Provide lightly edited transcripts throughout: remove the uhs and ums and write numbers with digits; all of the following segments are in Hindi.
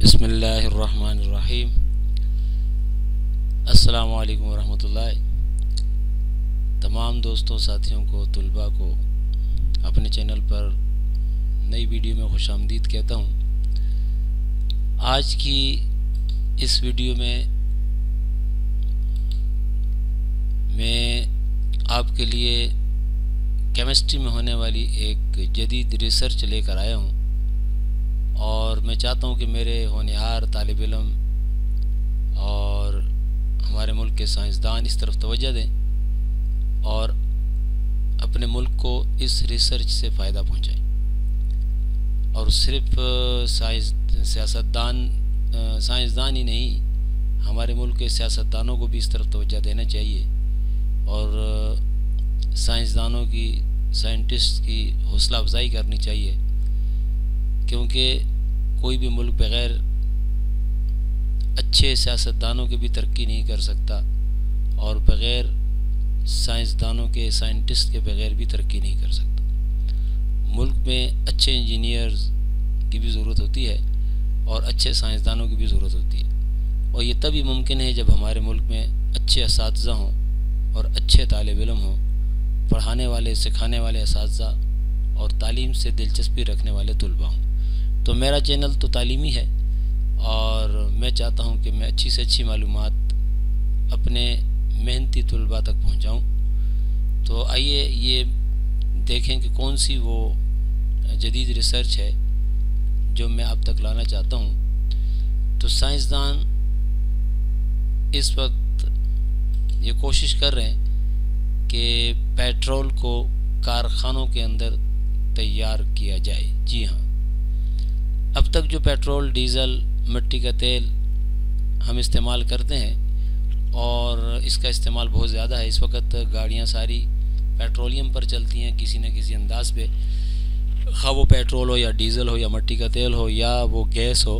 बिस्मिल्लाहिर्रहमानिर्रहीम। अस्सलामु अलैकुम वरहमतुल्लाह। तमाम दोस्तों, साथियों को, तुलबा को अपने चैनल पर नई वीडियो में खुशामदीद कहता हूँ। आज की इस वीडियो में मैं आपके लिए केमिस्ट्री में होने वाली एक जदीद रिसर्च लेकर आया हूँ और मैं चाहता हूँ कि मेरे होनहार तालिब इल्म और हमारे मुल्क के साइंसदान इस तरफ तवज्जो दें और अपने मुल्क को इस रिसर्च से फ़ायदा पहुँचाएं। और सिर्फ साइंसदान ही नहीं, हमारे मुल्क के सियासतदानों को भी इस तरफ तवज्जो देना चाहिए और साइंटिस्ट की हौसला अफजाई करनी चाहिए, क्योंकि कोई भी मुल्क बग़ैर अच्छे सियासतदानों के भी तरक्की नहीं कर सकता और बग़ैर साइंसदानों के, साइंटिस्ट के बग़ैर भी तरक्की नहीं कर सकता। मुल्क में अच्छे इंजीनियर्स की भी ज़रूरत होती है और अच्छे साइंसदानों की भी ज़रूरत होती है, और ये तभी मुमकिन है जब हमारे मुल्क में अच्छे असातिज़ा हों और अच्छे तालिब इल्म हों, पढ़ाने वाले, सिखाने वाले असातिज़ा और तालीम से दिलचस्पी रखने वाले तुलबा हों। तो मेरा चैनल तो तालीमी है और मैं चाहता हूं कि मैं अच्छी से अच्छी मालूमात अपने मेहनती तुलबा तक पहुंचाऊं। तो आइए ये देखें कि कौन सी वो जदीद रिसर्च है जो मैं आप तक लाना चाहता हूं। तो साइंसदान इस वक्त ये कोशिश कर रहे हैं कि पेट्रोल को कारखानों के अंदर तैयार किया जाए। जी हाँ, अब तक जो पेट्रोल, डीज़ल, मिट्टी का तेल हम इस्तेमाल करते हैं और इसका इस्तेमाल बहुत ज़्यादा है। इस वक्त गाड़ियाँ सारी पेट्रोलियम पर चलती हैं किसी न किसी अंदाज पे, ख़ाँ वो पेट्रोल हो या डीज़ल हो या मिट्टी का तेल हो या वो गैस हो।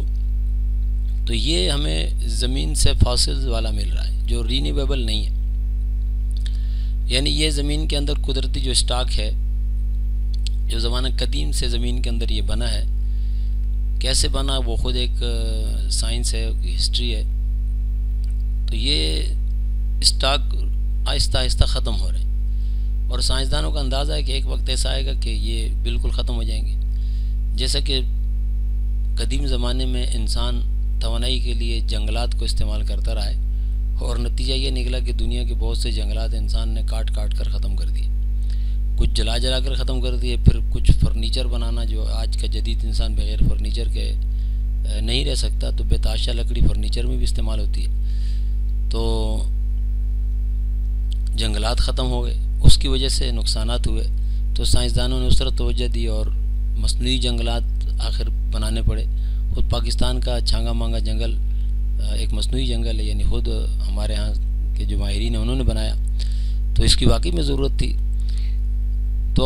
तो ये हमें ज़मीन से फॉसिल्स वाला मिल रहा है जो रीन्यूएबल नहीं है, यानी ये ज़मीन के अंदर कुदरती जो स्टॉक है, जो ज़माना कदीम से ज़मीन के अंदर ये बना है। कैसे बना वो ख़ुद एक साइंस है, हिस्ट्री है। तो ये स्टॉक आहिस्ता आहिस्ता ख़त्म हो रहे हैं और साइंसदानों का अंदाज़ा है कि एक वक्त ऐसा आएगा कि ये बिल्कुल ख़त्म हो जाएंगे। जैसे कि कदीम ज़माने में इंसान तवानाई के लिए जंगलात को इस्तेमाल करता रहा है और नतीजा ये निकला कि दुनिया के बहुत से जंगलात इंसान ने काट काट कर ख़त्म कर दिए, कुछ जला जला कर ख़त्म कर दिए। फिर कुछ फर्नीचर बनाना, जो आज का जदीद इंसान बग़ैर फर्नीचर के नहीं रह सकता, तो बेताशा लकड़ी फर्नीचर में भी इस्तेमाल होती है। तो जंगलात ख़त्म हो गए, उसकी वजह से नुकसानात हुए। तो साइंसदानों ने उस तरफ तवज्जो दी और मसनूई जंगलात आखिर बनाने पड़े। खुद पाकिस्तान का छांगा मांगा जंगल एक मसनूई जंगल है, यानी खुद हमारे यहाँ के जो माहिरीन हैं उन्होंने बनाया। तो इसकी वाकई में ज़रूरत थी। तो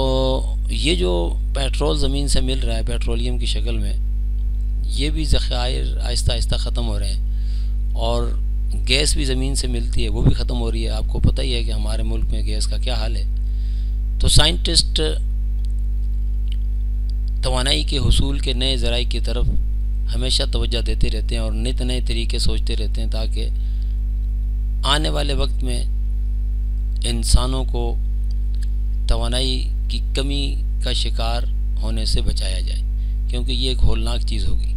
ये जो पेट्रोल ज़मीन से मिल रहा है पेट्रोलियम की शक्ल में, ये भी ज़खायर आहिस्ता आहिस्ता ख़त्म हो रहे हैं और गैस भी ज़मीन से मिलती है, वो भी ख़त्म हो रही है। आपको पता ही है कि हमारे मुल्क में गैस का क्या हाल है। तो साइंटिस्ट तवानाई के हुसूल के नए ज़राए की तरफ हमेशा तवज्जो देते रहते हैं और नित नए तरीके सोचते रहते हैं ताकि आने वाले वक्त में इंसानों को तवानाई की कमी का शिकार होने से बचाया जाए, क्योंकि ये एक होलनाक चीज़ होगी।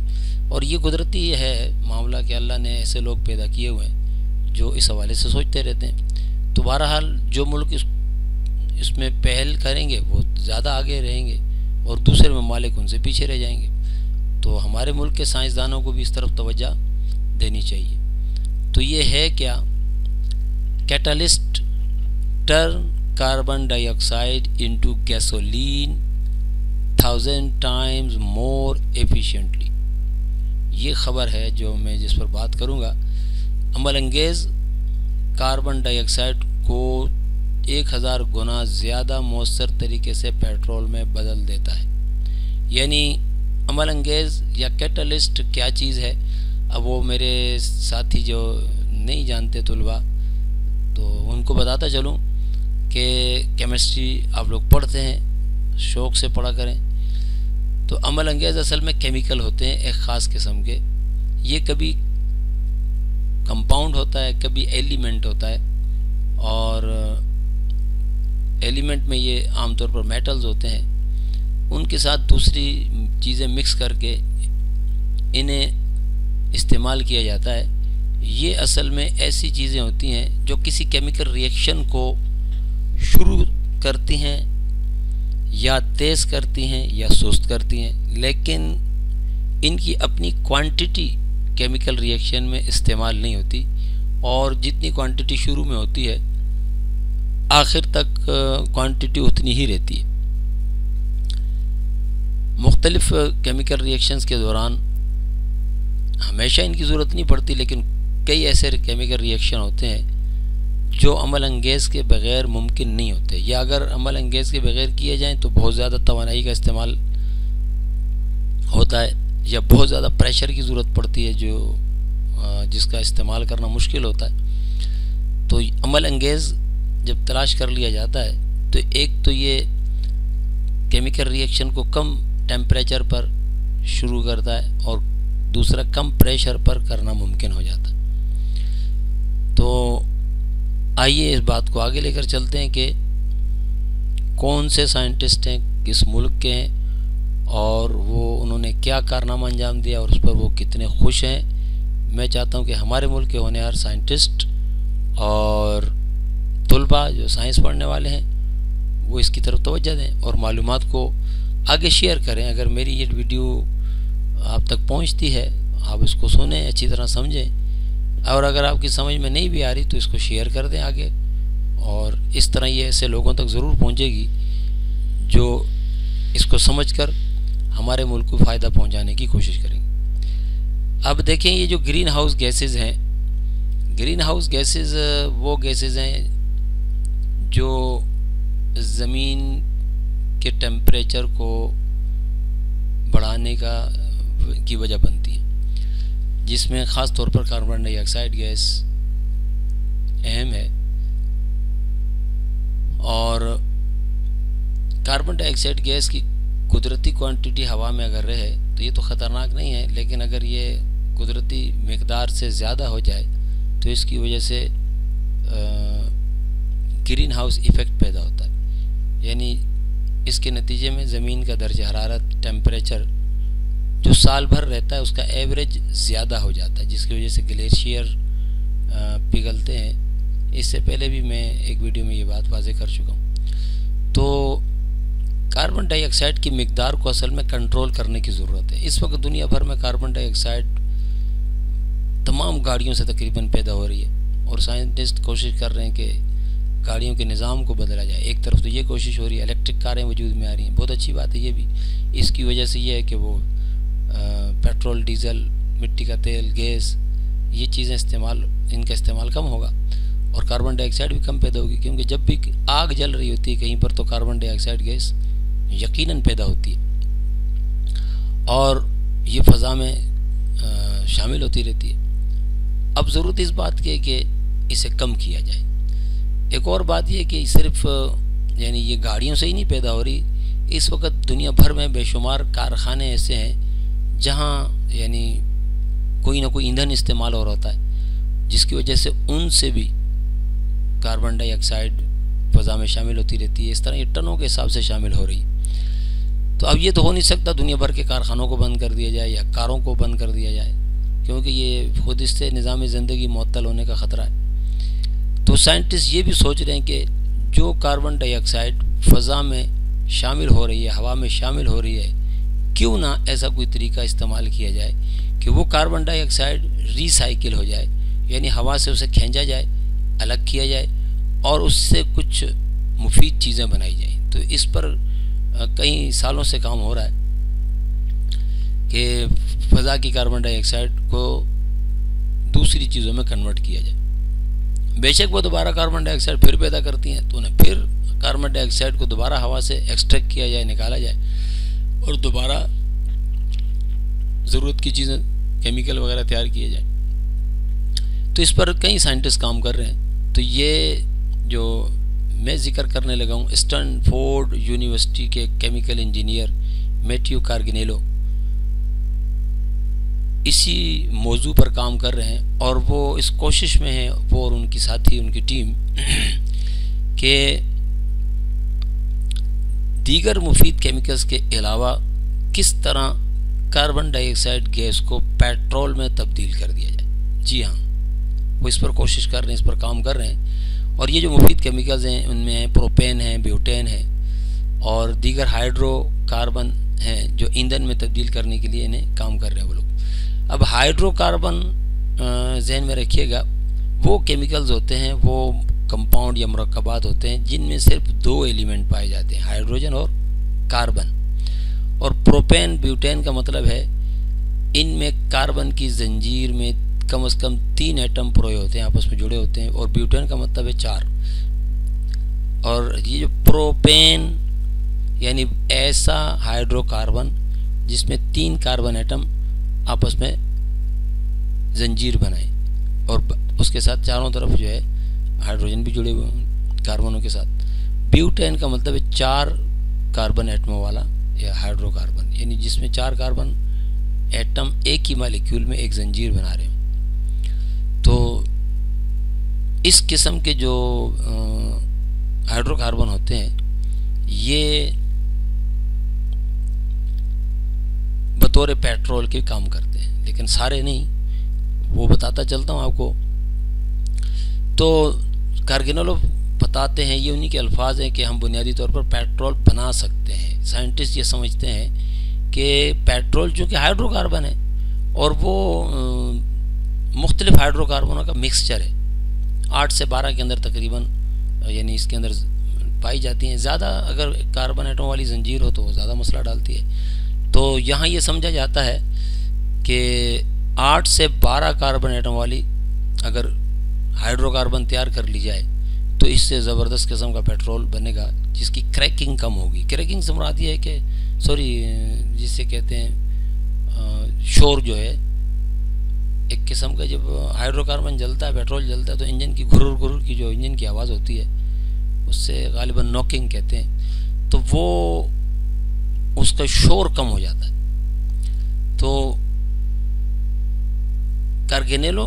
और ये कुदरती है मामला कि अल्लाह ने ऐसे लोग पैदा किए हुए हैं जो इस हवाले से सोचते रहते हैं। तो बहरहाल जो मुल्क इसमें पहल करेंगे वो ज़्यादा आगे रहेंगे और दूसरे ममालिक उनसे पीछे रह जाएंगे। तो हमारे मुल्क के साइंसदानों को भी इस तरफ तवज्जो देनी चाहिए। तो ये है क्या, catalyst turn carbon dioxide into gasoline 1000 times more efficiently. ये ख़बर है जो मैं जिस पर बात करूँगा। अमल अंगेज़ कार्बन डाइऑक्साइड को 1000 गुना ज़्यादा मौसर तरीके से पेट्रोल में बदल देता है। यानी अमल अंगेज़ या कैटलिस्ट क्या चीज़ है, अब वो मेरे साथी जो नहीं जानते तुलबा, तो उनको बताता चलूँ कि केमिस्ट्री आप लोग पढ़ते हैं, शौक़ से पढ़ा करें। तो अमल अंगेज़ असल में केमिकल होते हैं एक ख़ास किस्म के, ये कभी कंपाउंड होता है, कभी एलिमेंट होता है, और एलिमेंट में ये आमतौर पर मेटल्स होते हैं, उनके साथ दूसरी चीज़ें मिक्स करके इन्हें इस्तेमाल किया जाता है। ये असल में ऐसी चीज़ें होती हैं जो किसी केमिकल रिएक्शन को शुरू करती हैं, या तेज़ करती हैं या सुस्त करती हैं, लेकिन इनकी अपनी क्वांटिटी केमिकल रिएक्शन में इस्तेमाल नहीं होती, और जितनी क्वांटिटी शुरू में होती है आखिर तक क्वांटिटी उतनी ही रहती है। मुख्तलिफ केमिकल रिएक्शंस के दौरान हमेशा इनकी ज़रूरत नहीं पड़ती, लेकिन कई ऐसे केमिकल रिएक्शन होते हैं जो अमल अंगेज़ के बग़ैर मुमकिन नहीं होते, या अगर अमल अंगेज़ के बग़ैर किए जाएं तो बहुत ज़्यादा तवानाई का इस्तेमाल होता है, या बहुत ज़्यादा प्रेशर की ज़रूरत पड़ती है जिसका इस्तेमाल करना मुश्किल होता है। तो अमल अंगेज़ जब तलाश कर लिया जाता है तो एक तो ये केमिकल रिएक्शन को कम टेम्परेचर पर शुरू करता है, और दूसरा कम प्रेशर पर करना मुमकिन हो जाता है। तो आइए इस बात को आगे लेकर चलते हैं कि कौन से साइंटिस्ट हैं, किस मुल्क के हैं, और उन्होंने क्या कारनामा अंजाम दिया और उस पर वो कितने खुश हैं। मैं चाहता हूं कि हमारे मुल्क के होनहार साइंटिस्ट और तुलबा जो साइंस पढ़ने वाले हैं वो इसकी तरफ तवज्जो दें और मालूमात को आगे शेयर करें। अगर मेरी ये वीडियो आप तक पहुंचती है, आप इसको सुनें, अच्छी तरह समझें, और अगर आपकी समझ में नहीं भी आ रही तो इसको शेयर कर दें आगे, और इस तरह ये ऐसे लोगों तक ज़रूर पहुंचेगी जो इसको समझकर हमारे मुल्क को फ़ायदा पहुंचाने की कोशिश करेंगे। अब देखें, ये जो ग्रीन हाउस गैसेस हैं, ग्रीन हाउस गैसेस वो गैसेस हैं जो ज़मीन के टेम्परेचर को बढ़ाने की वजह बनती हैं, जिसमें ख़ास तौर पर कार्बन डाइऑक्साइड गैस अहम है। और कार्बन डाइऑक्साइड गैस की कुदरती क्वांटिटी हवा में अगर रहे तो ये तो ख़तरनाक नहीं है, लेकिन अगर ये कुदरती मकदार से ज़्यादा हो जाए तो इसकी वजह से ग्रीन हाउस इफ़ेक्ट पैदा होता है। यानी इसके नतीजे में ज़मीन का दर्ज हरारत, टेम्परेचर जो साल भर रहता है उसका एवरेज ज़्यादा हो जाता है, जिसकी वजह से ग्लेशियर पिघलते हैं। इससे पहले भी मैं एक वीडियो में ये बात वाज़ेह कर चुका हूँ। तो कार्बन डाइऑक्साइड की मिकदार को असल में कंट्रोल करने की ज़रूरत है। इस वक्त दुनिया भर में कार्बन डाइऑक्साइड तमाम गाड़ियों से तकरीबन पैदा हो रही है, और साइंटिस्ट कोशिश कर रहे हैं कि गाड़ियों के निज़ाम को बदला जाए। एक तरफ तो ये कोशिश हो रही है, इलेक्ट्रिक कारें वजूद में आ रही हैं, बहुत अच्छी बात है ये भी। इसकी वजह से ये है कि वो पेट्रोल, डीजल, मिट्टी का तेल, गैस, ये चीज़ें इनका इस्तेमाल कम होगा, और कार्बन डाइऑक्साइड भी कम पैदा होगी, क्योंकि जब भी आग जल रही होती है कहीं पर तो कार्बन डाइऑक्साइड गैस यकीनन पैदा होती है और ये फ़ज़ा में शामिल होती रहती है। अब ज़रूरत इस बात की है कि इसे कम किया जाए। एक और बात यह कि सिर्फ यानी ये गाड़ियों से ही नहीं पैदा हो रही, इस वक्त दुनिया भर में बेशुमार कारखाने ऐसे हैं जहाँ यानी कोई ना कोई ईंधन इस्तेमाल हो रहा होता है, जिसकी वजह से उनसे भी कार्बन डाइऑक्साइड फ़ज़ा में शामिल होती रहती है। इस तरह ये टनों के हिसाब से शामिल हो रही। तो अब ये तो हो नहीं सकता दुनिया भर के कारखानों को बंद कर दिया जाए या कारों को बंद कर दिया जाए, क्योंकि ये खुद इससे निज़ाम ज़िंदगी मुअत्तल होने का ख़तरा है। तो साइंटिस्ट ये भी सोच रहे हैं कि जो कार्बन डाइऑक्साइड फ़ज़ा में शामिल हो रही है, हवा में शामिल हो रही है, क्यों ना ऐसा कोई तरीका इस्तेमाल किया जाए कि वो कार्बन डाइऑक्साइड रिसाइकिल हो जाए, यानी हवा से उसे खींचा जाए, अलग किया जाए और उससे कुछ मुफीद चीज़ें बनाई जाएं। तो इस पर कई सालों से काम हो रहा है कि फ़ज़ा की कार्बन डाइऑक्साइड को दूसरी चीज़ों में कन्वर्ट किया जाए। बेशक वो दोबारा कार्बन डाइऑक्साइड फिर पैदा करती हैं, तो उन्हें फिर कार्बन डाइऑक्साइड को दोबारा हवा से एक्सट्रैक्ट किया जाए, निकाला जाए और दोबारा ज़रूरत की चीज़ें, केमिकल वगैरह तैयार किए जाए। तो इस पर कई साइंटिस्ट काम कर रहे हैं। तो ये जो मैं जिक्र करने लगा हूँ, स्टैनफोर्ड यूनिवर्सिटी के केमिकल इंजीनियर मैथ्यू कार्गिनेलो, इसी मौजू पर काम कर रहे हैं और वो इस कोशिश में है, वो और उनकी साथी, उनकी टीम, के दीगर मुफीद केमिकल्स के अलावा किस तरह कार्बन डाइऑक्साइड गैस को पेट्रोल में तब्दील कर दिया जाए। जी हाँ, वो इस पर कोशिश कर रहे हैं, इस पर काम कर रहे हैं। और ये जो मुफीद केमिकल्स हैं उनमें प्रोपेन है, ब्यूटेन है और दीगर हाइड्रोकार्बन हैं जो ईंधन में तब्दील करने के लिए इन्हें काम कर रहे हैं वो लोग। अब हाइड्रोकार्बन जहन में रखिएगा, वो केमिकल्स होते हैं, वो कंपाउंड या मुरक्कबात होते हैं जिनमें सिर्फ 2 एलिमेंट पाए जाते हैं, हाइड्रोजन और कार्बन। और प्रोपेन ब्यूटेन का मतलब है इनमें कार्बन की जंजीर में कम से कम 3 एटम पुरोए होते हैं, आपस में जुड़े होते हैं। और ब्यूटेन का मतलब है 4। और ये जो प्रोपेन यानी ऐसा हाइड्रोकार्बन जिसमें 3 कार्बन एटम आपस में जंजीर बनाए और उसके साथ चारों तरफ जो है हाइड्रोजन भी जुड़े हुए हैं कार्बनों के साथ। ब्यूटेन का मतलब है 4 कार्बन एटमों वाला या हाइड्रोकार्बन, यानी जिसमें 4 कार्बन एटम एक ही मॉलिक्यूल में एक जंजीर बना रहे हो। तो इस किस्म के जो हाइड्रोकार्बन होते हैं ये बतौर पेट्रोल के काम करते हैं, लेकिन सारे नहीं, वो बताता चलता हूँ आपको। तो कार्गिनोलो बताते हैं, ये उन्हीं के अल्फाज हैं कि हम बुनियादी तौर पर पेट्रोल बना सकते हैं। साइंटिस्ट ये समझते हैं कि पेट्रोल चूँकि हाइड्रोकार्बन है और वो मुख्तलिफ हाइड्रोकार्बनों का मिक्सचर है, 8 से 12 के अंदर तकरीबन, यानी इसके अंदर पाई जाती हैं। ज़्यादा अगर कार्बन एटम वाली जंजीर हो तो वो ज़्यादा मसला डालती है। तो यहाँ ये समझा जाता है कि 8 से 12 कार्बन एटम वाली अगर हाइड्रोकार्बन तैयार कर ली जाए तो इससे ज़बरदस्त किस्म का पेट्रोल बनेगा जिसकी क्रैकिंग कम होगी। क्रैकिंग से मुराद ये है कि जिसे कहते हैं शोर जो है, एक किस्म का जब हाइड्रोकार्बन जलता है, पेट्रोल जलता है तो इंजन की घुर्र घुर्र की जो इंजन की आवाज़ होती है उससे गालिबन नॉकिंग कहते हैं, तो वो उसका शोर कम हो जाता है। तो कार्गिनेलो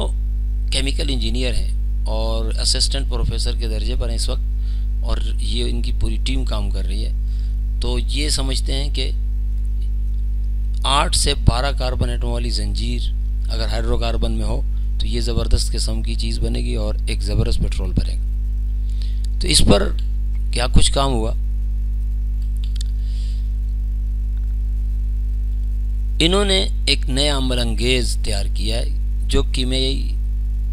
केमिकल इंजीनियर हैं और असिस्टेंट प्रोफेसर के दर्जे पर हैं इस वक्त, और ये इनकी पूरी टीम काम कर रही है। तो ये समझते हैं कि 8 से 12 कार्बन एटम वाली जंजीर अगर हाइड्रोकार्बन में हो तो ये ज़बरदस्त किस्म की चीज़ बनेगी और एक ज़बरदस्त पेट्रोल बनेगा। तो इस पर क्या कुछ काम हुआ, इन्होंने एक नया अमल अंगेज़ तैयार किया है जो कीमियाई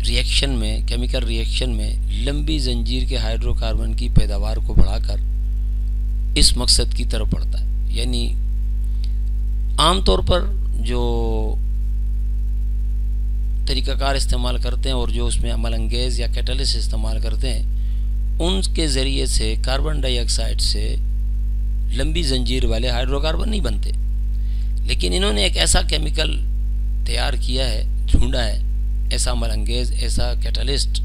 रिएक्शन में, केमिकल रिएक्शन में लंबी जंजीर के हाइड्रोकार्बन की पैदावार को बढ़ाकर इस मकसद की तरफ बढ़ता है। यानी आमतौर पर जो तरीक़ाकार इस्तेमाल करते हैं और जो उसमें अमल अंगेज़ या कैटलिस्ट इस्तेमाल करते हैं, उनके ज़रिए से कार्बन डाइऑक्साइड से लंबी जंजीर वाले हाइड्रोकार्बन नहीं बनते। लेकिन इन्होंने एक ऐसा केमिकल तैयार किया है, ढूंढा है, ऐसा अमल अंगेज़, ऐसा कैटलिस्ट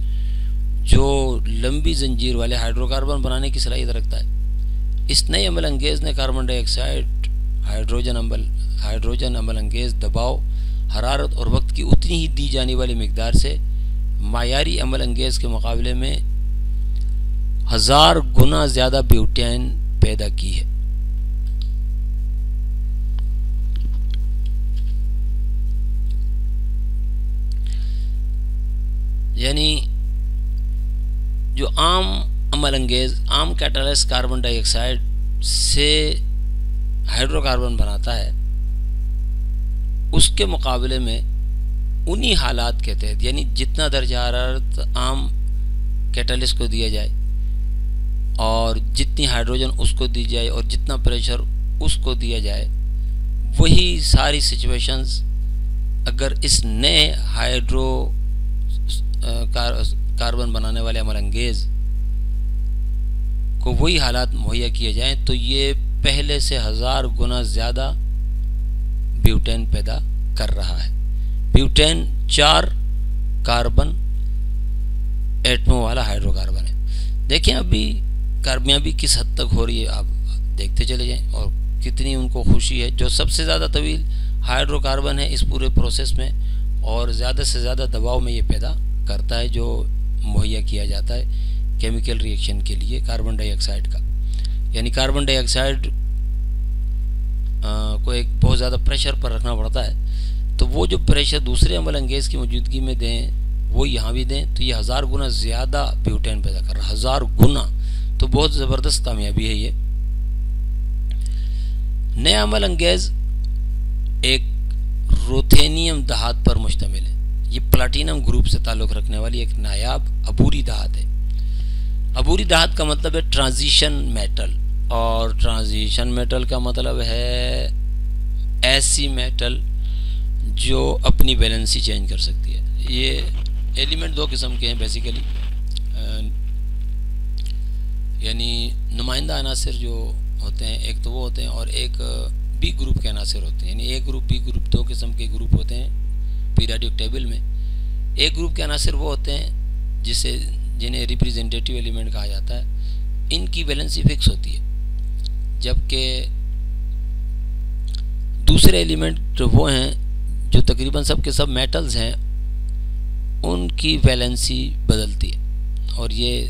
जो लंबी जंजीर वाले हाइड्रोकार्बन बनाने की सलाहियत रखता है। इस नए अमल अंगेज़ ने कार्बन डाइऑक्साइड, हाइड्रोजन अमल अंगेज़ दबाव, हरारत और वक्त की उतनी ही दी जाने वाली मिकदार से मायारी अमल अंगेज़ के मुकाबले में 1000 गुना ज़्यादा ब्यूटेन पैदा की है। यानी जो आम अमल अंगेज़, आम कैटलिस्ट कार्बन डाइऑक्साइड से हाइड्रोकार्बन बनाता है, उसके मुकाबले में उन्हीं हालात के तहत, यानी जितना दर्जा हरारत आम कैटलिस्ट को दिया जाए और जितनी हाइड्रोजन उसको दी जाए और जितना प्रेशर उसको दिया जाए, वही सारी सिचुएशंस अगर इस नए कार्बन बनाने वाले अमल अंगेज़ को वही हालात मुहैया किए जाएं तो ये पहले से 1000 गुना ज़्यादा ब्यूटेन पैदा कर रहा है। ब्यूटेन 4 कार्बन एटमों वाला हाइड्रोकार्बन है। देखें अभी कामयाबी किस हद तक हो रही है, आप देखते चले जाएं और कितनी उनको खुशी है। जो सबसे ज़्यादा तवील हाइड्रोकार्बन है इस पूरे प्रोसेस में, और ज़्यादा से ज़्यादा दबाव में ये पैदा करता है जो मुहैया किया जाता है केमिकल रिएक्शन के लिए कार्बन डाइऑक्साइड का। यानी कार्बन डाइऑक्साइड को एक बहुत ज़्यादा प्रेशर पर रखना पड़ता है, तो वो जो प्रेशर दूसरे अम्ल अंगेज़ की मौजूदगी में दें वो यहाँ भी दें, तो ये 1000 गुना ज़्यादा ब्यूटेन पैदा कर रहा है, 1000 गुना। तो बहुत ज़बरदस्त कामयाबी है ये। नया अम्ल अंगेज़ एक रुथेनियम धात पर मुश्तमिल है। ये प्लाटिनम ग्रुप से ताल्लुक़ रखने वाली एक नायाब अबूरी धात है। अबूरी धात का मतलब है ट्रांजिशन मेटल, और ट्रांजिशन मेटल का मतलब है ऐसी मेटल जो अपनी वैलेंसी चेंज कर सकती है। ये एलिमेंट दो किस्म के हैं बेसिकली, यानी नुमाइंदा अनासिर जो होते हैं, एक तो वो होते हैं और एक बी ग्रुप के अनासिर होते हैं। यानी ए ग्रुप बी ग्रुप दो किस्म के ग्रुप होते हैं पीरियोडिक टेबल में। ए ग्रुप के अनासिर वो होते हैं जिन्हें रिप्रेजेंटेटिव एलिमेंट कहा जाता है, इनकी वैलेंसी फिक्स होती है, जबकि दूसरे एलिमेंट जो वो हैं जो तकरीबन सब के सब मेटल्स हैं उनकी वैलेंसी बदलती है, और ये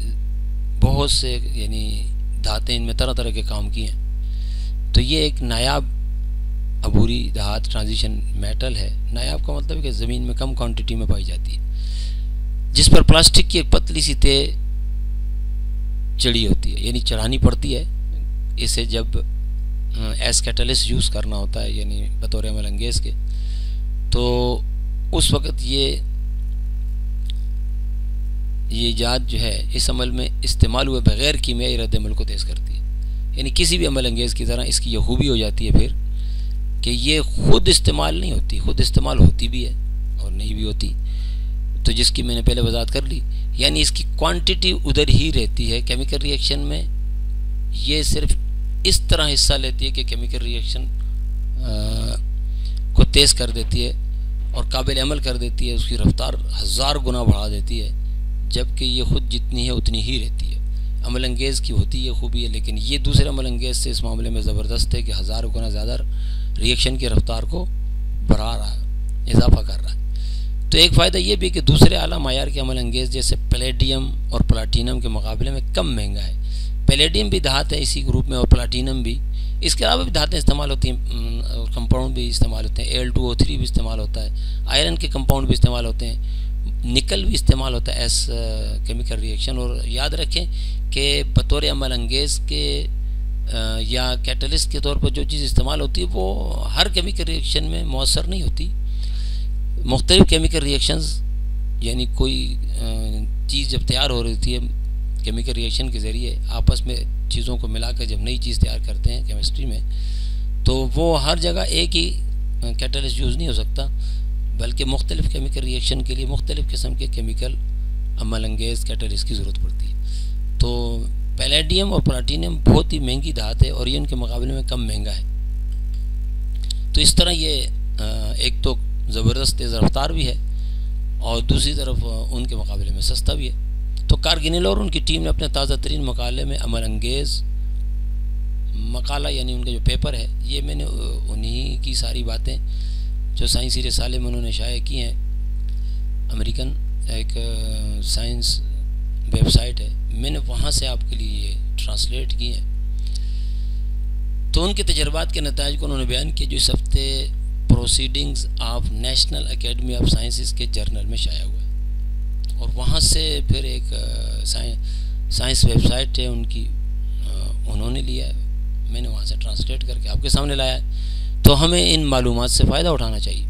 बहुत से यानी धातें इनमें तरह तरह के काम की हैं। तो ये एक नायाब अबूरी धात ट्रांजिशन मेटल है। नायाब का मतलब है कि ज़मीन में कम क्वांटिटी में पाई जाती है, जिस पर प्लास्टिक की एक पतली सी तय चढ़ी होती है, यानी चढ़ानी पड़ती है। इसे जब एस कैटलिस्ट यूज़ करना होता है यानी बतौर अमल अंगेज़ के, तो उस वक़्त ये इजाद जो है इस अमल में इस्तेमाल हुए बग़ैर कीमियाई रद्द अमल को तेज़ करती है। यानी किसी भी अमल अंगेज़ की तरह इसकी यह खूबी हो जाती है फिर कि ये ख़ुद इस्तेमाल नहीं होती, ख़ुद इस्तेमाल होती भी है और नहीं भी होती, तो जिसकी मैंने पहले वजाहत कर ली। यानी इसकी क्वांटिटी उधर ही रहती है। केमिकल रिएक्शन में ये सिर्फ इस तरह हिस्सा लेती है कि केमिकल रिएक्शन को तेज़ कर देती है और काबिल अमल कर देती है, उसकी रफ्तार 1000 गुना बढ़ा देती है, जबकि ये ख़ुद जितनी है उतनी ही रहती है। अमल अंगेज़ की होती है खूबी है, लेकिन ये दूसरे अमल अंगेज़ से इस मामले में ज़बरदस्त है कि 1000 गुना ज़्यादा रिएक्शन की रफ्तार को बढ़ा रहा है, इजाफा कर रहा है। तो एक फ़ायदा ये भी कि दूसरे आला मायार के अमल अंगेज़ जैसे पैलेडियम और प्लाटिनम के मुकाबले में कम महंगा है। पैलेडियम भी धात है इसी ग्रुप में और प्लाटिनम भी। इसके अलावा भी धातें इस्तेमाल होती हैं, कंपाउंड भी इस्तेमाल होते हैं, Al2O3 भी इस्तेमाल होता है, आयरन के कंपाउंड भी इस्तेमाल होते हैं, निकल भी इस्तेमाल होता है एस केमिकल रिएक्शन। और याद रखें कि बतौर अमल अंगेज़ के या कैटलिस्ट के तौर पर जो चीज़ इस्तेमाल होती है वो हर केमिकल रिएक्शन में मौसर नहीं होती। मुख्तलिफ केमिकल रिएक्शंस यानी कोई चीज़ जब तैयार हो रही थी केमिकल रिएक्शन के ज़रिए आपस में चीज़ों को मिलाकर जब नई चीज़ तैयार करते हैं केमिस्ट्री में, तो वो हर जगह एक ही कैटलिस्ट यूज़ नहीं हो सकता, बल्कि मुख्तलिफ केमिकल रिएक्शन के लिए मुख्तलिफ किस्म के केमिकल अमल अंगेज़ कैटलिस्ट की ज़रूरत पड़ती है। तो पैलेडियम और प्लाटिनम बहुत ही महंगी धात है और ये उनके मुकाबले में कम महंगा है। तो इस तरह ये एक तो ज़बरदस्त तेज़ रफ्तार भी है और दूसरी तरफ उनके मुकाबले में सस्ता भी है। तो कार्गिनेलो और उनकी टीम ने अपने ताज़ा तरीन मकाले में अमल अंगेज़ मकाला यानी उनका जो पेपर है, ये मैंने उन्हीं की सारी बातें जो साइंसी रिसाले में उन्होंने शाये की हैं, अमेरिकन एक साइंस वेबसाइट है, मैंने वहाँ से आपके लिए ये ट्रांसलेट की हैं। तो उनके तजर्बात के नताइज को उन्होंने बयान किया जो इस हफ्ते proceedings of national academy of sciences के जर्नल में शाया हुआ है। और वहाँ से फिर एक साइंस वेबसाइट है उनकी, उन्होंने लिया है, मैंने वहाँ से ट्रांसलेट करके आपके सामने लाया है। तो हमें इन मालूमात से फ़ायदा उठाना चाहिए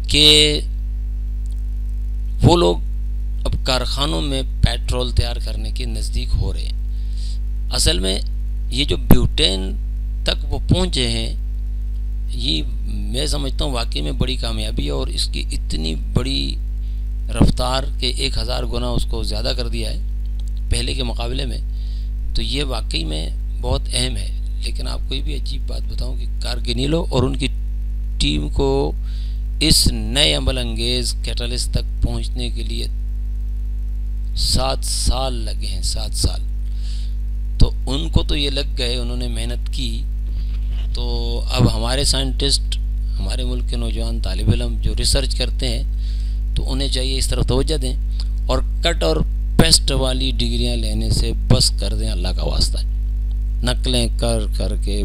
कि वो लोग अब कारखानों में पेट्रोल तैयार करने के नज़दीक हो रहे हैं। असल में ये जो ब्यूटेन तक वो पहुँचे हैं, ये मैं समझता हूँ वाकई में बड़ी कामयाबी है और इसकी इतनी बड़ी रफ्तार के 1000 गुना उसको ज़्यादा कर दिया है पहले के मुकाबले में, तो ये वाकई में बहुत अहम है। लेकिन आपको कोई भी अजीब बात बताऊं कि कार्गिनेलो और उनकी टीम को इस नए अमल अंगेज़ कैटलिस्ट तक पहुंचने के लिए 7 साल लगे हैं, 7 साल। तो उनको तो ये लग गए, उन्होंने मेहनत की। तो अब हमारे साइंटिस्ट हमारे मुल्क के नौजवान तालिब इल्म जो रिसर्च करते हैं तो उन्हें चाहिए इस तरफ तवज्जो दें और कट और पेस्ट वाली डिग्रियां लेने से बस कर दें, अल्लाह का वास्ता है। नकलें कर कर के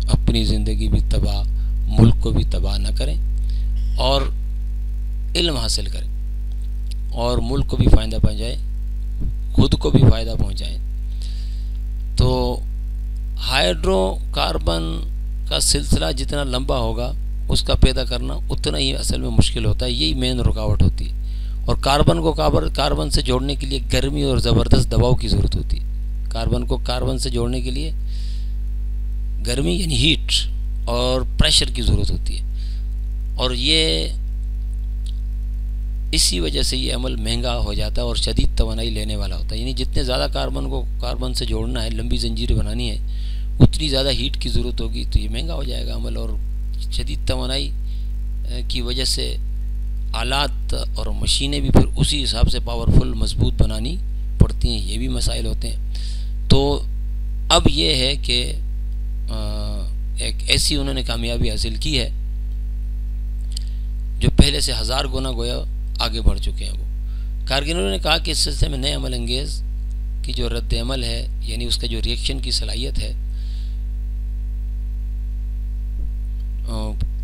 अपनी ज़िंदगी भी तबाह, मुल्क को भी तबाह ना करें और इल्म हासिल करें और मुल्क को भी फ़ायदा पहुँचाएँ, खुद को भी फ़ायदा पहुँचाएँ। तो हाइड्रोकार्बन का सिलसिला जितना लंबा होगा उसका पैदा करना उतना ही असल में मुश्किल होता है, यही मेन रुकावट होती है। और कार्बन को कार्बन से जोड़ने के लिए गर्मी और ज़बरदस्त दबाव की ज़रूरत होती है। कार्बन को कार्बन से जोड़ने के लिए गर्मी यानी हीट और प्रेशर की ज़रूरत होती है और ये इसी वजह से ये अमल महंगा हो जाता है और शदीद तवानाई लेने वाला होता है। यानी जितने ज़्यादा कार्बन को कार्बन से जोड़ना है, लंबी जंजीर बनानी है, उतनी ज़्यादा हीट की ज़रूरत होगी, तो ये महंगा हो जाएगा अमल। और शदीद तवानाई की वजह से आलात और मशीनें भी फिर उसी हिसाब से पावरफुल मजबूत बनानी पड़ती हैं, ये भी मसाइल होते हैं। तो अब ये है कि एक ऐसी उन्होंने कामयाबी हासिल की है जो पहले से 1000 गुना गोया आगे बढ़ चुके हैं। वो कारगिनों ने कहा कि इस सिलसिले में नए अमल अंगेज़ की जो रद्द अमल है, यानी उसका जो रिएक्शन की सलाहियत है,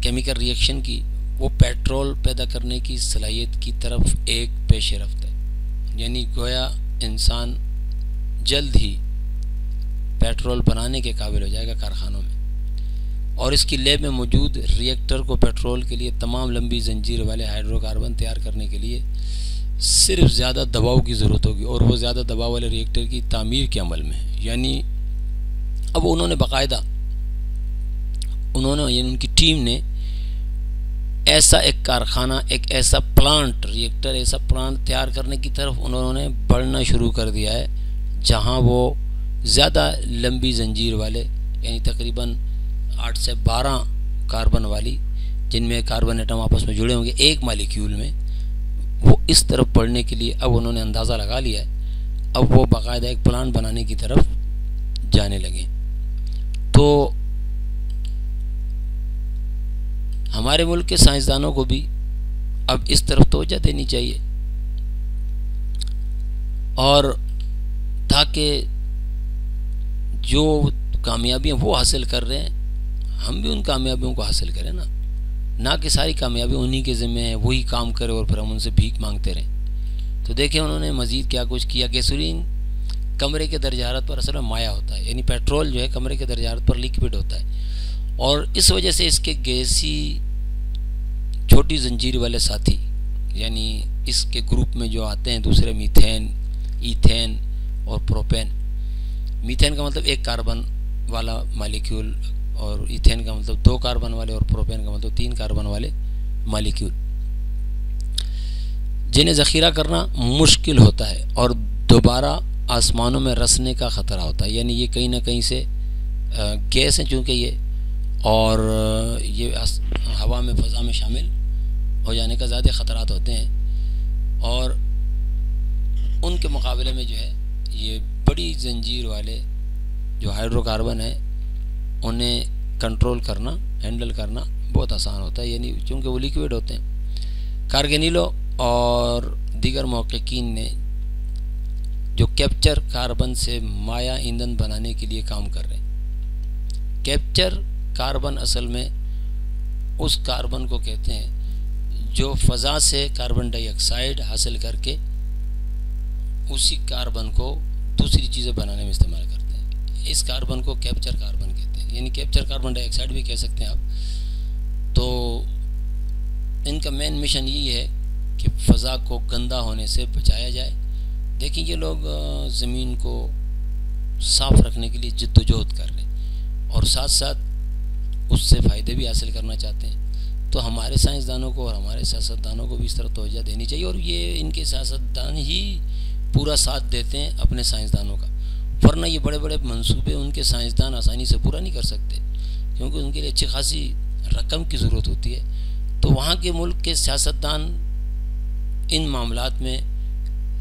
केमिकल रिएक्शन की, वो पेट्रोल पैदा करने की सलाहियत की तरफ एक पेशरफ्त है। यानी गोया इंसान जल्द ही पेट्रोल बनाने के काबिल हो जाएगा कारखानों में, और इसकी लैब में मौजूद रिएक्टर को पेट्रोल के लिए तमाम लंबी जंजीर वाले हाइड्रोकार्बन तैयार करने के लिए सिर्फ ज़्यादा दबाव की ज़रूरत होगी, और वो ज़्यादा दबाव वाले रिएक्टर की तामीर के अमल में है। यानी अब उन्होंने बाकायदा यानी उनकी टीम ने ऐसा एक कारखाना, एक ऐसा प्लांट, रिएक्टर ऐसा प्लांट तैयार करने की तरफ उन्होंने बढ़ना शुरू कर दिया है जहां वो ज़्यादा लंबी जंजीर वाले, यानी तकरीबन 8 से 12 कार्बन वाली, जिनमें कार्बन एटम आपस में जुड़े होंगे एक मालिक्यूल में, वो इस तरफ बढ़ने के लिए अब उन्होंने अंदाज़ा लगा लिया है। अब वो बाकायदा एक प्लान बनाने की तरफ जाने लगे। तो हमारे मुल्क के साइंसदानों को भी अब इस तरफ तवज्जो देनी चाहिए, और ताकि जो कामयाबियाँ वो हासिल कर रहे हैं हम भी उन कामयाबियों को हासिल करें ना कि सारी कामयाबी उन्हीं के ज़िम्मे है, वही काम करे और फिर हम उनसे भीख मांगते रहें। तो देखें उन्होंने मज़ीद क्या कुछ किया। गैसोलीन कमरे के दर्जा हरारत पर असल में माया होता है, यानी पेट्रोल जो है कमरे के दर्जा हरारत पर लिक्विड होता है, और इस वजह से इसके गैसी छोटी जंजीर वाले साथी, यानी इसके ग्रुप में जो आते हैं दूसरे, मीथेन, ईथेन और प्रोपेन। मीथेन का मतलब एक कार्बन वाला मालिक्यूल, और ईथेन का मतलब 2 कार्बन वाले, और प्रोपेन का मतलब 3 कार्बन वाले मालिक्यूल, जिन्हें ज़ख़ीरा करना मुश्किल होता है और दोबारा आसमानों में रसने का ख़तरा होता है। यानी ये कहीं ना कहीं से गैस हैं चूँकि ये, और ये हवा में, फ़ज़ा में शामिल हो जाने का ज़्यादा ख़तरात होते हैं, और उनके मुकाबले में जो है ये बड़ी जंजीर वाले जो हाइड्रोकार्बन है उन्हें कंट्रोल करना, हैंडल करना बहुत आसान होता है, यानी चूँकि वो लिक्विड होते हैं। कारगिनिलो और दीगर महक़क़ीन ने जो कैप्चर कार्बन से माया ईंधन बनाने के लिए काम कर रहे हैं। कैप्चर कार्बन असल में उस कार्बन को कहते हैं जो फ़ज़ा से कार्बन डाइऑक्साइड हासिल करके उसी कार्बन को दूसरी चीज़ें बनाने में इस्तेमाल करते हैं। इस कार्बन को कैप्चर कार्बन कहते हैं, यानी कैप्चर कार्बन डाइऑक्साइड भी कह सकते हैं आप। तो इनका मेन मिशन यही है कि फ़ज़ा को गंदा होने से बचाया जाए। देखिए ये लोग ज़मीन को साफ़ रखने के लिए जद्दोजहद कर रहे हैं और साथ साथ उससे फ़ायदे भी हासिल करना चाहते हैं। तो हमारे साइंसदानों को और हमारे सियासतदानों को भी इस तरह तवज्जो देनी चाहिए, और ये इनके सियासतदान ही पूरा साथ देते हैं अपने साइंसदानों का, वरना ये बड़े बड़े मंसूबे उनके साइंसदान आसानी से पूरा नहीं कर सकते, क्योंकि उनके लिए अच्छी खासी रकम की ज़रूरत होती है। तो वहाँ के मुल्क के सियासतदान इन मामलात में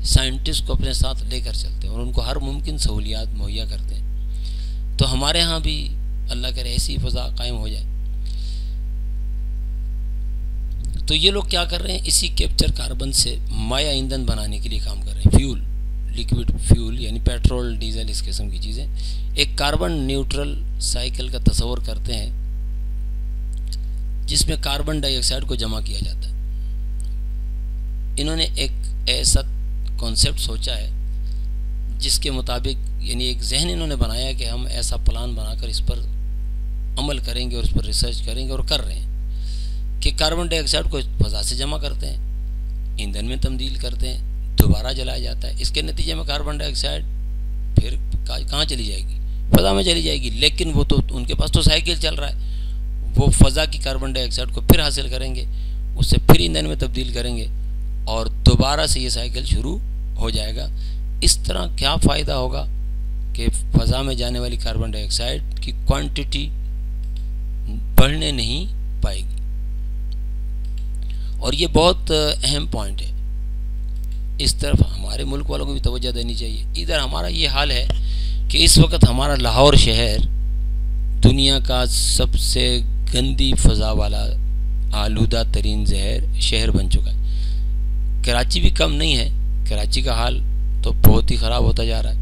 साइंटिस्ट को अपने साथ लेकर चलते हैं और उनको हर मुमकिन सहूलियात मुहैया करते हैं। तो हमारे यहाँ भी अल्लाह करे ऐसी फ़ज़ा कायम हो जाए। तो ये लोग क्या कर रहे हैं, इसी कैप्चर कार्बन से माया ईंधन बनाने के लिए काम कर रहे हैं। फ्यूल, लिक्विड फ्यूल यानी पेट्रोल, डीजल, इस किस्म की चीज़ें एक कार्बन न्यूट्रल साइकिल का तस्वर करते हैं जिसमें कार्बन डाइऑक्साइड को जमा किया जाता है। इन्होंने एक ऐसा कॉन्सेप्ट सोचा है जिसके मुताबिक, यानी एक जहन इन्होंने बनाया कि हम ऐसा प्लान बनाकर इस पर अमल करेंगे और इस पर रिसर्च करेंगे, और कर रहे हैं कि कार्बन डाइऑक्साइड को फ़ज़ा से जमा करते हैं, ईंधन में तब्दील करते हैं, दोबारा जलाया जाता है। इसके नतीजे में कार्बन डाइऑक्साइड फिर कहाँ चली जाएगी, फ़ज़ा में चली जाएगी। लेकिन वो तो उनके पास तो साइकिल चल रहा है, वो फ़ज़ा की कार्बन डाइऑक्साइड को फिर हासिल करेंगे, उससे फिर ईंधन में तब्दील करेंगे और दोबारा से ये साइकिल शुरू हो जाएगा। इस तरह क्या फ़ायदा होगा कि फ़ज़ा में जाने वाली कार्बन डाइऑक्साइड की क्वांटिटी बढ़ने नहीं पाएगी। और ये बहुत अहम पॉइंट है, इस तरफ हमारे मुल्क वालों को भी तवज्जो देनी चाहिए। इधर हमारा ये हाल है कि इस वक्त हमारा लाहौर शहर दुनिया का सबसे गंदी फ़ज़ा वाला आलूदा तरीन शहर बन चुका है। कराची भी कम नहीं है, कराची का हाल तो बहुत ही ख़राब होता जा रहा है।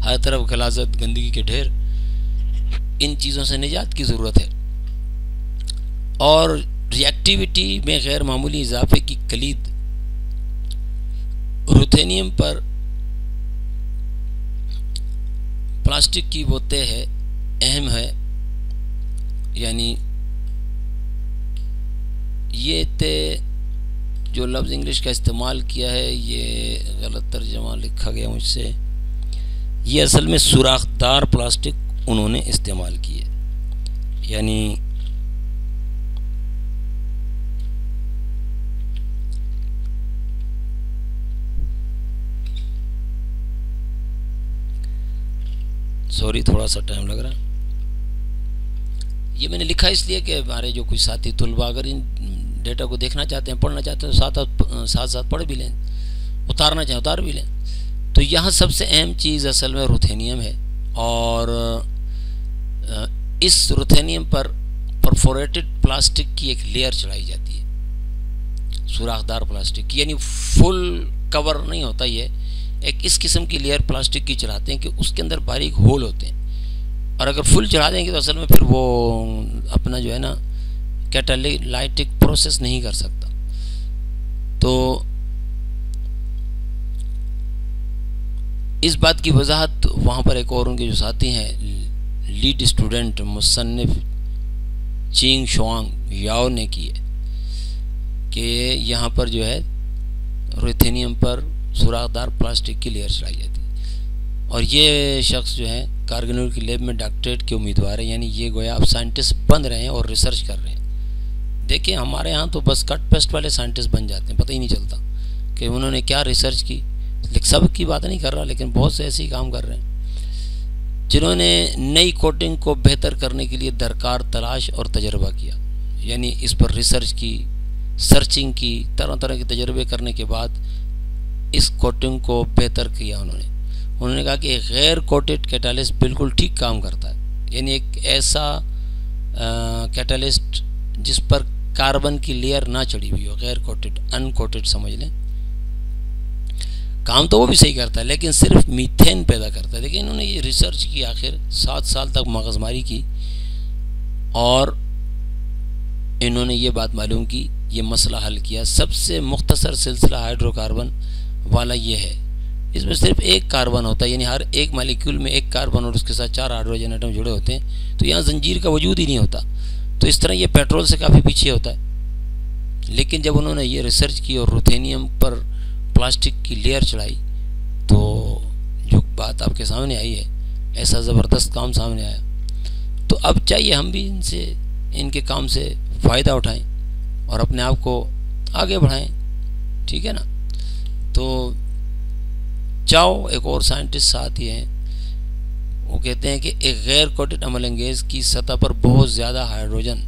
हर तरफ गलाज़त, गंदगी के ढेर। इन चीज़ों से निजात की ज़रूरत है। और रिएक्टिविटी में गैर मामूली इजाफे की कलीद रुथेनियम पर प्लास्टिक की वो तय है, अहम है। यानी ये तय जो लफ्ज़ इंग्लिश का इस्तेमाल किया है, ये गलत तर्जमा लिखा गया मुझसे। ये असल में सुराखदार प्लास्टिक उन्होंने इस्तेमाल की है। यानी सॉरी, थोड़ा सा टाइम लग रहा है। ये मैंने लिखा इसलिए कि हमारे जो कुछ साथी तुलबा अगर इन डेटा को देखना चाहते हैं, पढ़ना चाहते हैं, तो साथ साथ पढ़ भी लें, उतारना चाहें उतार भी लें। तो यहाँ सबसे अहम चीज़ असल में रुथेनियम है। और इस रुथेनियम पर परफोरेटेड प्लास्टिक की एक लेयर चढ़ाई जाती है, सुराखदार प्लास्टिक की। यानी फुल कवर नहीं होता, ये एक इस किस्म की लेयर प्लास्टिक की चढ़ाते हैं कि उसके अंदर बारीक होल होते हैं। और अगर फुल चढ़ा देंगे तो असल में फिर वो अपना जो है ना कैटालिटिक प्रोसेस नहीं कर सकता। तो इस बात की वजाहत वहाँ पर एक और उनके जो साथी हैं, लीड स्टूडेंट मुसन्निफ चिंग शुआंग याओ ने की है कि यहाँ पर जो है रुथेनियम पर सुराखदार प्लास्टिक की लेयर चढ़ाई जाती है। और ये शख्स जो है कारगिल की लैब में डॉक्टरेट के उम्मीदवार है। यानी ये गोया अब साइंटिस्ट बन रहे हैं और रिसर्च कर रहे हैं। देखिए हमारे यहाँ तो बस कट पेस्ट वाले साइंटिस्ट बन जाते हैं, पता ही नहीं चलता कि उन्होंने क्या रिसर्च की। सब की बात नहीं कर रहा, लेकिन बहुत से ऐसे ही काम कर रहे हैं जिन्होंने नई कोटिंग को बेहतर करने के लिए दरकार तलाश और तजर्बा किया। यानी इस पर रिसर्च की, सर्चिंग की, तरह तरह के तजर्बे करने के बाद इस कोटिंग को बेहतर किया। उन्होंने कहा कि गैर कोटेड कैटालिस्ट बिल्कुल ठीक काम करता है। यानी एक ऐसा कैटालिस्ट जिस पर कार्बन की लेयर ना चढ़ी हुई हो, गैर कोटेड, अनकोटेड समझ लें। काम तो वो भी सही करता है, लेकिन सिर्फ मीथेन पैदा करता है। देखिए इन्होंने ये रिसर्च की, आखिर 7 साल तक मगजमारी की और इन्होंने ये बात मालूम की, ये मसला हल किया। सबसे मुख्तसर सिलसिला हाइड्रोकार्बन वाला ये है, इसमें सिर्फ एक कार्बन होता है। यानी हर एक मालिक्यूल में एक कार्बन और उसके साथ 4 हाइड्रोजन एटम जुड़े होते हैं। तो यहाँ जंजीर का वजूद ही नहीं होता। तो इस तरह ये पेट्रोल से काफ़ी पीछे होता है। लेकिन जब उन्होंने ये रिसर्च की और रुथेनियम पर प्लास्टिक की लेयर चढ़ाई, तो जो बात आपके सामने आई है, ऐसा ज़बरदस्त काम सामने आया। तो अब चाहिए हम भी इनके काम से फ़ायदा उठाएं और अपने आप को आगे बढ़ाएं, ठीक है ना। तो चाओ एक और साइंटिस्ट साथ ही हैं, वो कहते हैं कि एक गैर कोटेड अमल अंगेज़ की सतह पर बहुत ज़्यादा हाइड्रोजन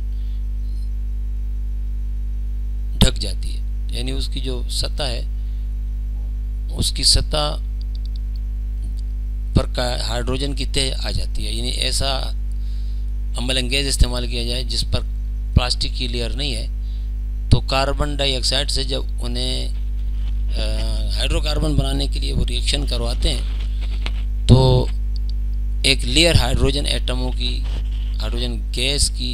ढक जाती है। यानी उसकी जो सतह है, उसकी सतह पर हाइड्रोजन की तह आ जाती है। यानी ऐसा अमल अंगेज़ इस्तेमाल किया जाए जिस पर प्लास्टिक की लेयर नहीं है, तो कार्बन डाइऑक्साइड से जब उन्हें हाइड्रोकार्बन बनाने के लिए वो रिएक्शन करवाते हैं तो एक लेयर हाइड्रोजन एटमों की, हाइड्रोजन गैस की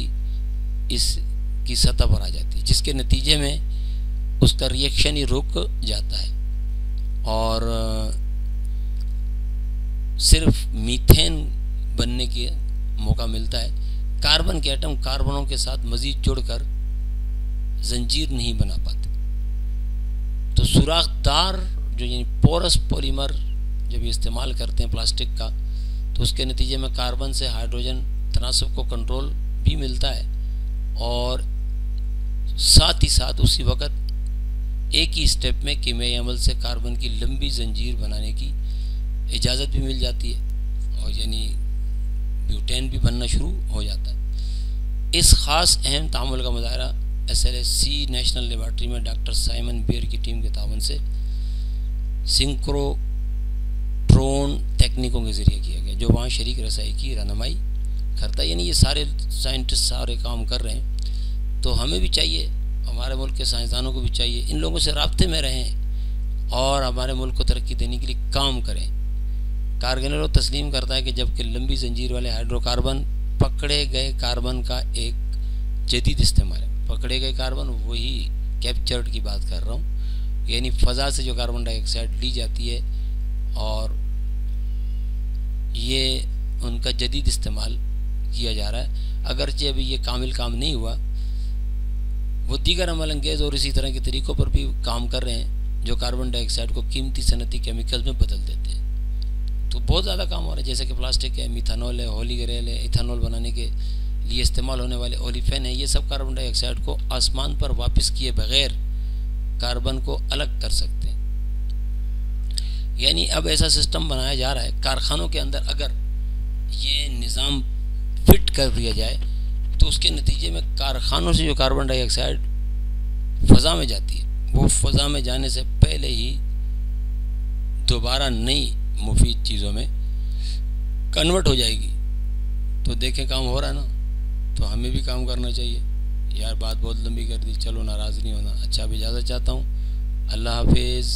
इसकी सतह पर आ जाती है, जिसके नतीजे में उसका रिएक्शन ही रुक जाता है और सिर्फ मीथेन बनने के मौका मिलता है। कार्बन के एटम कार्बनों के साथ मज़ीद जुड़कर जंजीर नहीं बना पाते। तो सुराखदार जो यानी पोरस पॉलीमर जब इस्तेमाल करते हैं प्लास्टिक का, तो उसके नतीजे में कार्बन से हाइड्रोजन तनासब को कंट्रोल भी मिलता है और साथ ही साथ उसी वक्त एक ही स्टेप में कीमियाई अमल से कार्बन की लंबी जंजीर बनाने की इजाज़त भी मिल जाती है और यानी ब्यूटेन भी बनना शुरू हो जाता है। इस ख़ास अहम तामुल का मुज़ाहरा SLSC नेशनल लेबॉर्ट्री में डॉक्टर साइमन बियर की टीम के तावन से सिंक्रोट्रोन तकनीकों के ज़रिए किया गया, जो वहाँ शरीक रसाई की रहनुमाई करता है। यानी ये सारे साइंटिस्ट सारे काम कर रहे हैं, तो हमें भी चाहिए, हमारे मुल्क के साइंसदानों को भी चाहिए, इन लोगों से राब्ते में रहें और हमारे मुल्क को तरक्की देने के लिए काम करें। कारगिनेरो तस्लीम करता है कि जबकि लंबी जंजीर वाले हाइड्रोकार्बन पकड़े गए कार्बन का एक जदीद इस्तेमाल है। पकड़े गए कार्बन वही कैप्चर्ड की बात कर रहा हूँ, यानी फ़ज़ा से जो कार्बन डाइऑक्साइड ली जाती है और ये उनका जदीद इस्तेमाल किया जा रहा है। अगरचे अभी ये कामिल काम नहीं हुआ, वो दीगर अमल अंगेज़ और इसी तरह के तरीक़ों पर भी काम कर रहे हैं जो कार्बन डाइऑक्साइड को कीमती सनती केमिकल्स में बदल देते हैं। तो बहुत ज़्यादा काम हो रहा है, जैसे कि प्लास्टिक है, मिथानॉल है, होलीग्रेल है, इथानॉल बनाने के लिए इस्तेमाल होने वाले ओलिफेन है। ये सब कार्बन डाइऑक्साइड को आसमान पर वापस किए बगैर कार्बन को अलग कर सकते हैं। यानी अब ऐसा सिस्टम बनाया जा रहा है कारखानों के अंदर, अगर ये निज़ाम फिट कर दिया जाए तो उसके नतीजे में कारखानों से जो कार्बन डाइऑक्साइड फ़ज़ा में जाती है, वो फ़ज़ा में जाने से पहले ही दोबारा नई मुफीद चीज़ों में कन्वर्ट हो जाएगी। तो देखें काम हो रहा है ना, तो हमें भी काम करना चाहिए। यार बात बहुत लंबी कर दी, चलो नाराज़ नहीं होना। अच्छा, अब इजाज़त चाहता हूँ। अल्लाह हाफिज़।